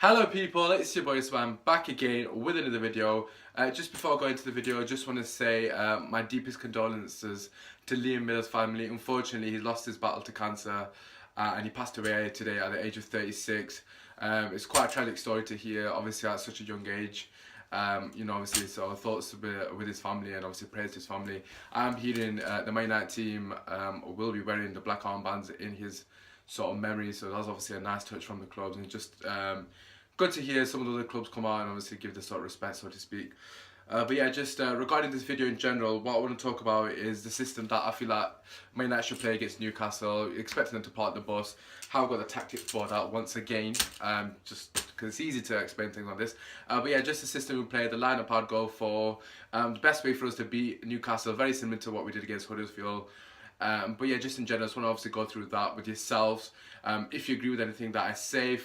Hello people, it's your boy Swam back again with another video. Just before I go into the video, I just want to say my deepest condolences to Liam Miller's family. Unfortunately, he lost his battle to cancer and he passed away today at the age of 36. It's quite a tragic story to hear, obviously at such a young age. Obviously, so thoughts with his family and obviously praise to his family. I'm hearing the Man United team will be wearing the black armbands in his sort of memory, so that's obviously a nice touch from the clubs, and just good to hear some of the other clubs come out and obviously give the sort of respect, so to speak. But yeah, just regarding this video in general, what I want to talk about is the system that I feel like Man United should play against Newcastle, expecting them to park the bus, how I've got the tactics board out once again, just because it's easy to explain things like this. But yeah, just the system we play, the lineup I'd go for, the best way for us to beat Newcastle, very similar to what we did against Huddersfield. But yeah, just in general, I just want to obviously go through that with yourselves. If you agree with anything that I say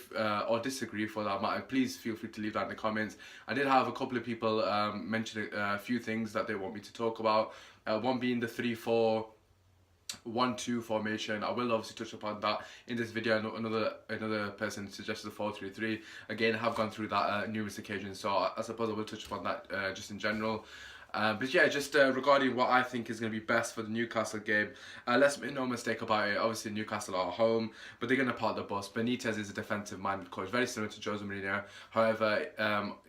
or disagree for that matter, please feel free to leave that in the comments. I did have a couple of people mention a few things that they want me to talk about. One being the 3-4-1-2 formation. I will obviously touch upon that in this video. Another person suggested the 4-3-3. Again, I have gone through that numerous occasions, so I suppose I will touch upon that just in general. But yeah, just regarding what I think is going to be best for the Newcastle game, let's make no mistake about it. Obviously, Newcastle are at home, but they're going to park the bus. Benitez is a defensive-minded coach, very similar to Jose Mourinho. However,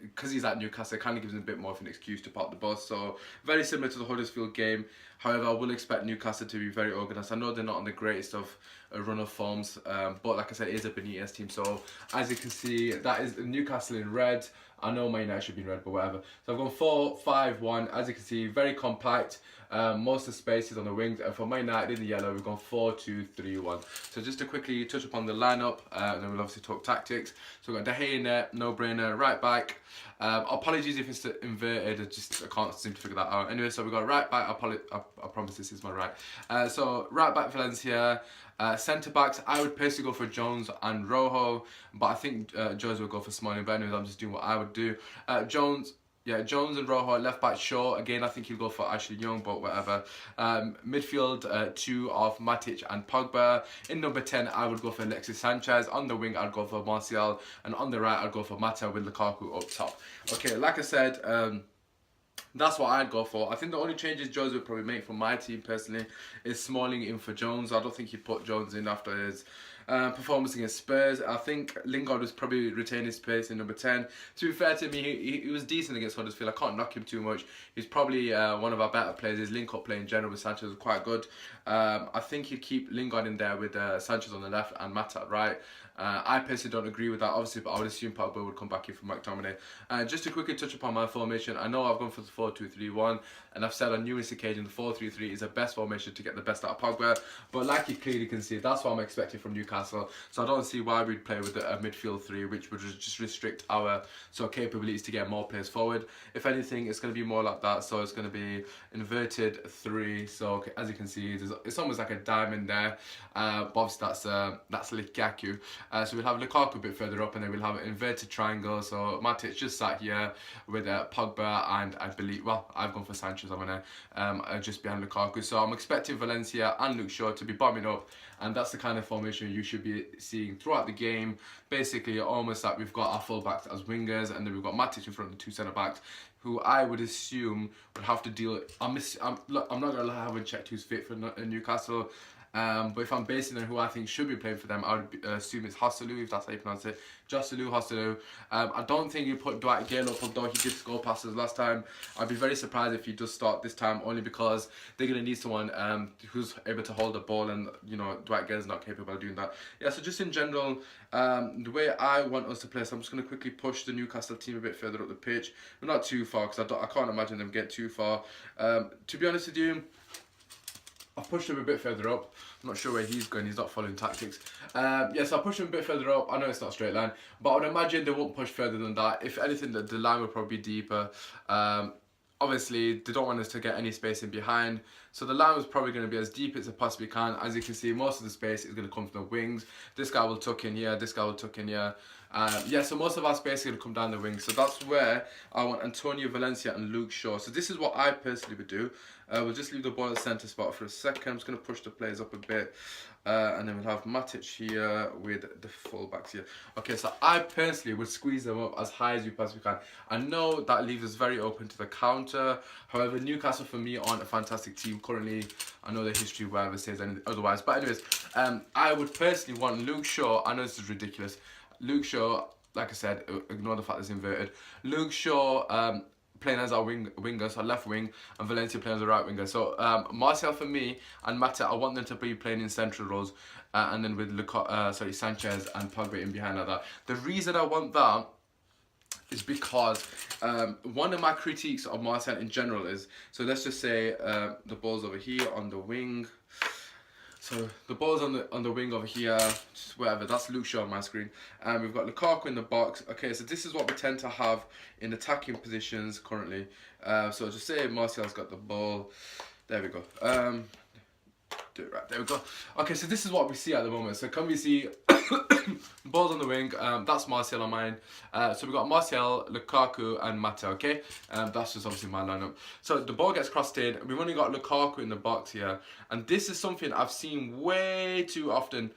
because he's at Newcastle, it kind of gives him a bit more of an excuse to park the bus. So, very similar to the Huddersfield game. However, I will expect Newcastle to be very organised. I know they're not on the greatest of run of forms, but like I said, it is a Benitez team. So, as you can see, that is Newcastle in red. I know Man United should be in red, but whatever. So I've gone 4-5-1. As you can see, very compact. Most of the spaces on the wings. And for Man United in the yellow, we've gone 4-2-3-1. So just to quickly touch upon the lineup, and then we'll obviously talk tactics. So we've got De Gea in there, no-brainer. Right back. Apologies if it's inverted. I can't seem to figure that out. Anyway, so we've got right back. I promise this is my right. So right back Valencia. Centre backs, I would personally go for Jones and Rojo, but I think Jones will go for Smalling. But anyways, I'm just doing what I would do. Jones and Rojo. Left back Shaw. Again, I think he'll go for Ashley Young, but whatever. Midfield, two of Matic and Pogba. In number 10, I would go for Alexis Sanchez. On the wing, I'd go for Martial, and on the right, I'd go for Mata with Lukaku up top. Okay, like I said, that's what I'd go for. I think the only changes Jones would probably make for my team personally is Smalling in for Jones. I don't think he'd put Jones in after his performance against Spurs. I think Lingard was probably retain his place in number 10. To be fair to me, he was decent against Huddersfield. I can't knock him too much. He's probably one of our better players. His link-up play in general with Sanchez was quite good. I think he'd keep Lingard in there with Sanchez on the left and Mata at right. I personally don't agree with that, obviously, but I would assume Pogba would come back in for McTominay. Just to quickly touch upon my formation, I know I've gone for the 4-2-3-1, and I've said on numerous occasions the 4-3-3 is the best formation to get the best out of Pogba, but like you clearly can see, that's what I'm expecting from Newcastle, so I don't see why we'd play with a midfield 3, which would just restrict our capabilities to get more players forward. If anything, it's going to be more like that, so it's going to be inverted 3, so as you can see, it's almost like a diamond there, but obviously that's Lukaku. So we'll have Lukaku a bit further up, and then we'll have an inverted triangle. So Matic just sat here with Pogba, and I believe, well, I've gone for Sanchez. I'm gonna just behind Lukaku. So I'm expecting Valencia and Luke Shaw to be bombing up, and that's the kind of formation you should be seeing throughout the game. Basically, almost like we've got our full backs as wingers, and then we've got Matic in front of the two centre backs, who I would assume would have to deal. Look, I'm not gonna lie, I haven't checked who's fit for Newcastle. But if I'm basing on who I think should be playing for them, I would assume it's Joselu, if that's how you pronounce it. Joselu. I don't think you put Dwight Gale up, although he did score passes last time. I'd be very surprised if he does start this time, only because they're going to need someone who's able to hold the ball, and Dwight Gale's not capable of doing that. Yeah, so just in general, the way I want us to play, so I'm just going to quickly push the Newcastle team a bit further up the pitch, but not too far, because I can't imagine them get too far. To be honest with you, I've pushed him a bit further up. I'm not sure where he's going. He's not following tactics. Yes, I'll push him a bit further up. I know it's not a straight line, but I would imagine they won't push further than that. If anything, the line will probably be deeper. Obviously, they don't want us to get any space in behind. So the line was probably going to be as deep as it possibly can. As you can see, most of the space is going to come from the wings. This guy will tuck in here. This guy will tuck in here. Yeah, so most of our space is going to come down the wing. So that's where I want Antonio Valencia and Luke Shaw. So this is what I personally would do. We'll just leave the ball at the centre spot for a second. I'm just going to push the players up a bit. And then we'll have Matic here with the fullbacks here. Okay, so I personally would squeeze them up as high as you possibly can. I know that leaves us very open to the counter. However, Newcastle for me aren't a fantastic team currently. I know their history wherever says anything otherwise. But anyways, I would personally want Luke Shaw. I know this is ridiculous. Luke Shaw, like I said, ignore the fact it's inverted. Luke Shaw playing as our winger, so left wing, and Valencia playing as a right winger. So Martial for me and Mata, I want them to be playing in central roles, and then with Sanchez and Pogba in behind like that. The reason I want that is because one of my critiques of Martial in general is, so let's just say the ball's over here on the wing. So the ball's on the wing over here, just whatever, that's Luke Shaw on my screen. And we've got Lukaku in the box. Okay, so this is what we tend to have in attacking positions currently. So just say Martial's got the ball. There we go. Do it right, there we go. Okay, so this is what we see at the moment. So can we see balls on the wing? That's Martial on mine. So we've got Martial, Lukaku and Mata, okay? That's just obviously my lineup. So the ball gets crossed in. We've only got Lukaku in the box here. And this is something I've seen way too often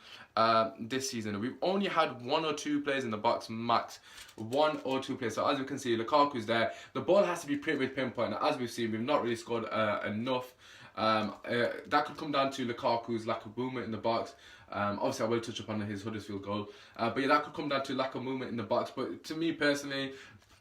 this season. We've only had 1 or 2 players in the box max. 1 or 2 players. So as you can see, Lukaku's there. The ball has to be pretty with pinpoint. As we've seen, we've not really scored enough. That could come down to Lukaku's lack of movement in the box. Obviously, I will touch upon his Huddersfield goal. But yeah, that could come down to lack of movement in the box. But to me personally,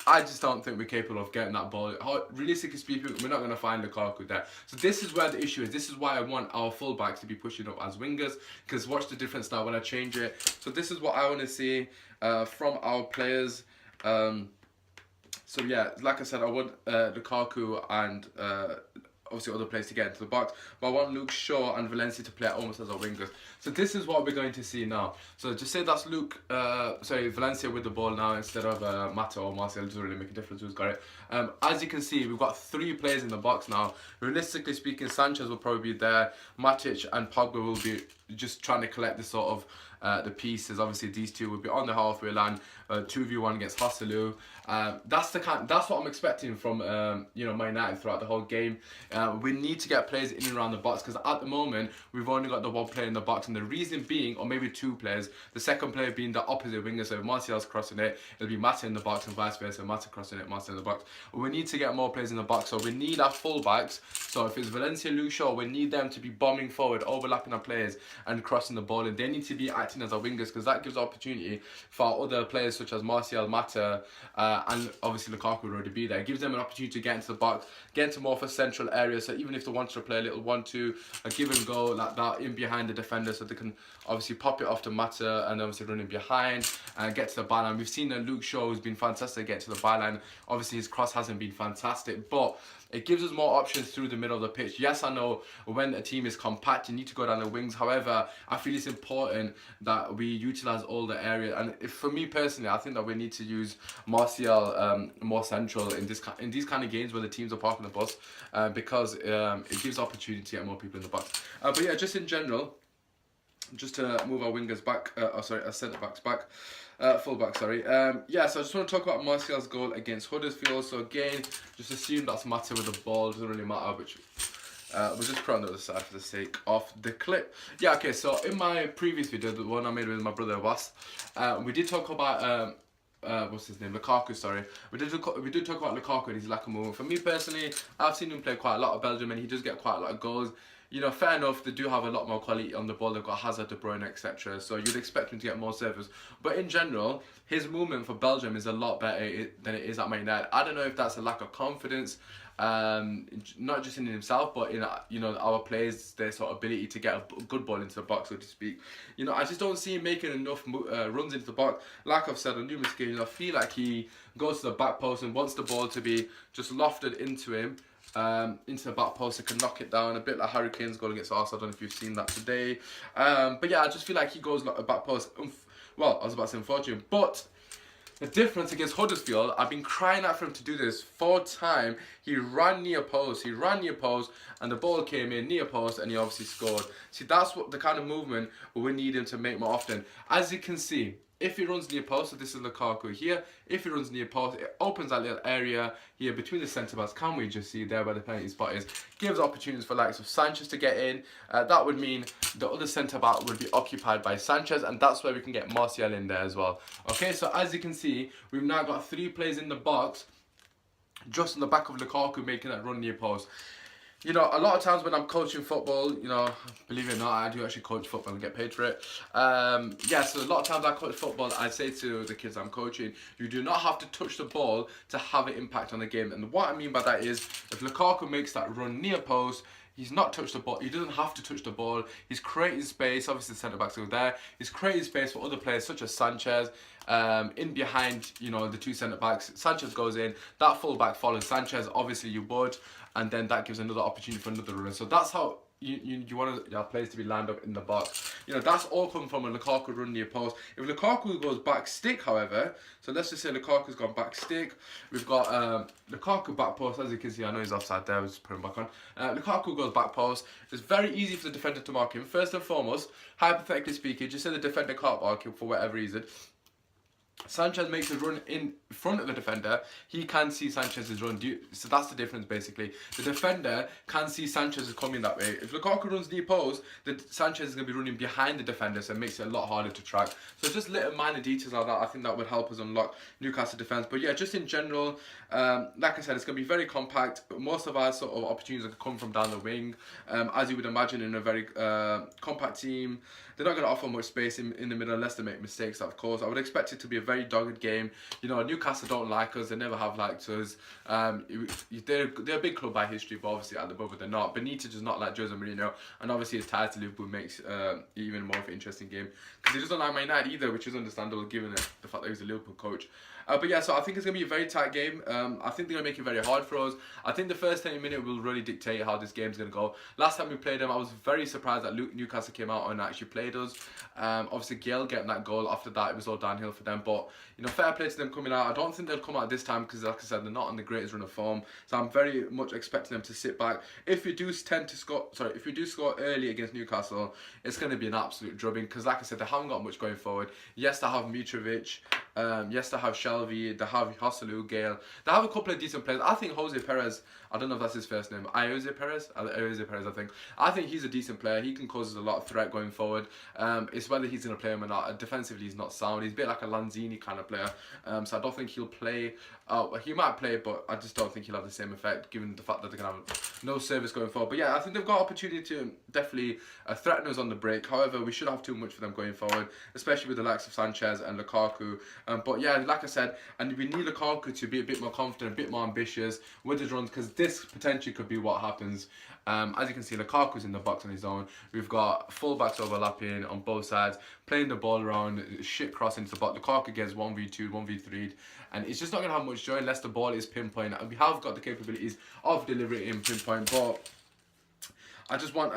I just don't think we're capable of getting that ball. Realistically speaking, we're not going to find Lukaku there. So this is where the issue is. This is why I want our fullbacks to be pushing up as wingers. Because watch the difference now when I change it. So this is what I want to see from our players. So yeah, like I said, I want Lukaku and obviously other players to get into the box, but I want Luke Shaw and Valencia to play almost as our wingers. So this is what we're going to see now. So just say that's Valencia with the ball now instead of Mata or Martial. It doesn't really make a difference who's got it. As you can see, we've got 3 players in the box now. Realistically speaking, Sanchez will probably be there. Matic and Pogba will be just trying to collect the sort of the pieces. Obviously these two will be on the halfway line, 2v1 against Hosselu. That's what I'm expecting from Man United throughout the whole game. We need to get players in and around the box, because at the moment we've only got the 1 player in the box, and the reason being, or maybe 2 players, the second player being the opposite winger. So if Martial's crossing it, it'll be Mata in the box, and vice versa. Mata crossing it, Mata in the box. We need to get more players in the box, so we need our full backs. So if it's Valencia, Luke Shaw, we need them to be bombing forward, overlapping our players and crossing the ball, and they need to be acting as our wingers, because that gives opportunity for other players such as Martial, Mata, and obviously Lukaku would already be there. It gives them an opportunity to get into the box, get into more of a central area, so even if they want to play a little 1-2, a give and go like that in behind the defender, so they can obviously pop it off to Mata and obviously running behind and get to the byline. We've seen that Luke Shaw has been fantastic at getting to the byline. Obviously his cross hasn't been fantastic, but it gives us more options through the middle of the pitch. Yes, I know when a team is compact, you need to go down the wings. However, I feel it's important that we utilise all the area. And for me personally, I think that we need to use Martial more central in these kind of games where the teams are parking the bus, because it gives opportunity to get more people in the box. But yeah, just in general, just to move our wingers back, our centre backs back. Fullback, sorry. Yeah, so I just want to talk about Martial's goal against Huddersfield. So again, just assume that's Mata with the ball. Doesn't really matter which. We'll just put on the other side for the sake of the clip. Yeah, okay. So in my previous video, the one I made with my brother Was, we did talk about what's his name? Lukaku. Sorry, we did talk about Lukaku and his lack of movement. For me personally, I've seen him play quite a lot of Belgium, and he does get quite a lot of goals. You know, fair enough, they do have a lot more quality on the ball. They've got Hazard, De Bruyne, etc. So you'd expect him to get more serves. But in general, his movement for Belgium is a lot better than it is at Man United. I don't know if that's a lack of confidence, not just in himself, but in our players, their sort of ability to get a good ball into the box, so to speak. You know, I just don't see him making enough runs into the box. Like I've said on numerous occasions, I feel like he goes to the back post and wants the ball to be just lofted into him. Into the back post, can knock it down, a bit like Harry Kane's goal against Arsenal. I don't know if you've seen that today, but yeah, I just feel like he goes like a back post. Well, I was about to say unfortunate, but the difference against Huddersfield, I've been crying out for him to do this 4 times. He ran near post, and the ball came in near post, and he obviously scored. See, that's what the kind of movement we need him to make more often. As you can see, If he runs near post, so this is Lukaku here, if he runs near post, it opens that little area here between the centre-backs, can we just see there where the penalty spot is, gives opportunities for likes of Sanchez to get in. That would mean the other centre-back would be occupied by Sanchez, and that's where we can get Martial in there as well. Okay, so as you can see, we've now got 3 players in the box, just on the back of Lukaku making that run near post. You know, a lot of times when I'm coaching football, you know, believe it or not, I do actually coach football and get paid for it. Yeah, so a lot of times I coach football, I say to the kids I'm coaching, you do not have to touch the ball to have an impact on the game. And what I mean by that is, if Lukaku makes that run near post, he's not touched the ball. He doesn't have to touch the ball. He's creating space. Obviously, the centre backs are there. He's creating space for other players such as Sanchez. In behind, you know, the 2 centre backs, Sanchez goes in. That full back follows Sanchez. Obviously, you would, and then that gives another opportunity for another runner. So that's how you want your players to be lined up in the box. You know, that's all come from a Lukaku run near post. If Lukaku goes back stick, however, so let's just say Lukaku's gone back stick. We've got Lukaku back post, as you can see, I know he's offside there, we'll just put him back on. Lukaku goes back post. It's very easy for the defender to mark him. First and foremost, hypothetically speaking, just say the defender can't mark him for whatever reason. Sanchez makes a run in front of the defender, he can see Sanchez's run. So that's the difference basically. The defender can see Sanchez is coming that way. If Lukaku runs near post, then Sanchez is going to be running behind the defender, so it makes it a lot harder to track. So just little minor details like that, I think that would help us unlock Newcastle defence. But yeah, just in general, like I said, it's going to be very compact. Most of our sort of opportunities are going to come from down the wing. As you would imagine in a very compact team, they're not going to offer much space in the middle unless they make mistakes, of course. I would expect it to be a very dogged game. You know, Newcastle don't like us. They never have liked us. They're a big club by history, but obviously at the moment they're not. Benitez does not like Jose Mourinho, and obviously his ties to Liverpool makes even more of an interesting game. Because he doesn't like Man United either, which is understandable given the fact that he's a Liverpool coach. But yeah, so I think it's going to be a very tight game. I think they're going to make it very hard for us. I think the first 10 minutes will really dictate how this game's going to go. Last time we played them, I was very surprised that Newcastle came out and actually played us. Obviously, Gale getting that goal. After that, it was all downhill for them. But, you know, fair play to them coming out. I don't think they'll come out this time because, like I said, they're not on the greatest run of form. So I'm very much expecting them to sit back. If we do score early against Newcastle, it's going to be an absolute drubbing because, like I said, they haven't got much going forward. Yes, they have Mitrovic. Yes, they have Shelby, they have Joselu, Gale. They have a couple of decent players. I think Jose Perez, I don't know if that's his first name, Jose Perez, I think. I think he's a decent player. He can cause us a lot of threat going forward. It's whether he's going to play him or not. Defensively, he's not sound. He's a bit like a Lanzini kind of player. So I don't think he'll play. He might play, but I just don't think he'll have the same effect given the fact that they're going to have no service going forward. But yeah, I think they've got opportunity to definitely threaten us on the break. However, we should have too much for them going forward, especially with the likes of Sanchez and Lukaku. But yeah, like I said, and we need Lukaku to be a bit more confident, a bit more ambitious with his runs, because this potentially could be what happens. As you can see, Lukaku's in the box on his own. We've got full-backs overlapping on both sides, playing the ball around, shit crossing into the box. Lukaku gets 1v2, 1v3'd, and it's just not going to have much joy unless the ball is pinpoint. And we have got the capabilities of delivering in pinpoint, but I just want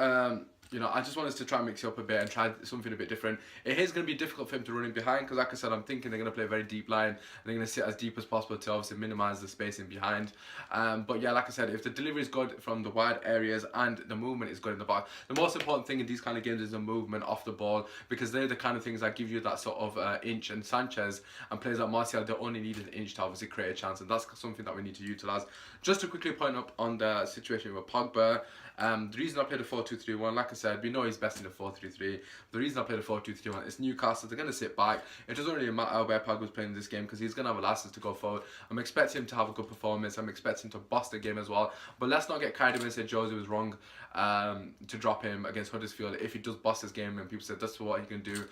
I just want us to try and mix it up a bit and try something a bit different. It is going to be difficult for him to run in behind because, like I said, I'm thinking they're going to play a very deep line and they're going to sit as deep as possible to obviously minimise the space in behind. But yeah, like I said, if the delivery is good from the wide areas and the movement is good in the box, the most important thing in these kind of games is the movement off the ball, because they're the kind of things that give you that sort of inch. And Sanchez and players like Martial, they only need an inch to obviously create a chance, and that's something that we need to utilise. Just to quickly point up on the situation with Pogba, the reason I played a 4-2-3-1, like I said, we know he's best in the 4-3-3. The reason I played a 4-2-3-1 is Newcastle, they're going to sit back. It doesn't really matter where Pogba's playing this game because he's going to have a license to go forward. I'm expecting him to have a good performance. I'm expecting him to boss the game as well. But let's not get carried away and say Jose was wrong to drop him against Huddersfield. If he does boss this game and people said that's what he can do.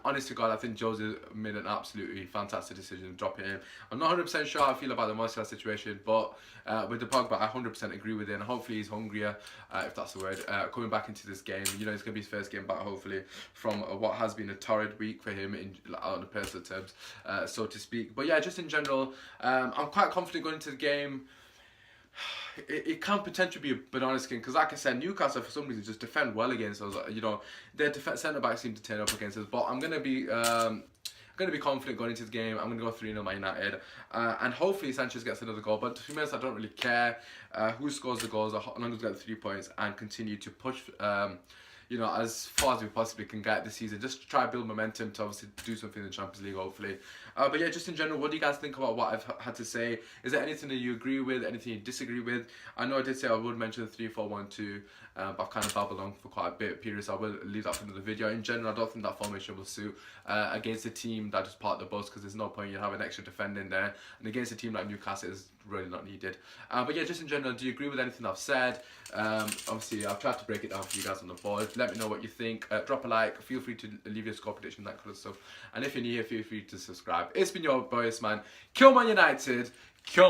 Honest to God, I think Jose made an absolutely fantastic decision to drop him. I'm not 100% sure how I feel about the Martial situation, but with the Pogba, I 100% agree with it, and hopefully he's hungrier, if that's the word, coming back into this game. You know, it's going to be his first game back, hopefully, from what has been a torrid week for him on the personal terms, so to speak. But yeah, just in general, I'm quite confident going into the game. It can potentially be a banana skin because, like I said, Newcastle for some reason just defend well against us. You know, their centre backs seem to turn up against us. But I'm gonna be confident going into the game. I'm gonna go 3-0 Man United, and hopefully Sanchez gets another goal. But to be honest, I don't really care who scores the goals as long as we get the 3 points and continue to push. you know, as far as we possibly can get this season. Just try to build momentum to obviously do something in the Champions League, hopefully. But yeah, just in general, what do you guys think about what I've had to say? Is there anything that you agree with, anything you disagree with? I know I did say I would mention the 3-4-1-2, but I've kind of babbled on for quite a bit of period, so I will leave that for another video. In general, I don't think that formation will suit against a team that just part the bus, because there's no point you have an extra defender in there, and against a team like Newcastle is really not needed. But yeah, just in general, do you agree with anything I've said? Obviously, I've tried to break it down for you guys on the board. Let me know what you think. Drop a like. Feel free to leave your score prediction, that kind of stuff. And if you're new here, feel free to subscribe. It's been your boys, man. Kill Man United. Kill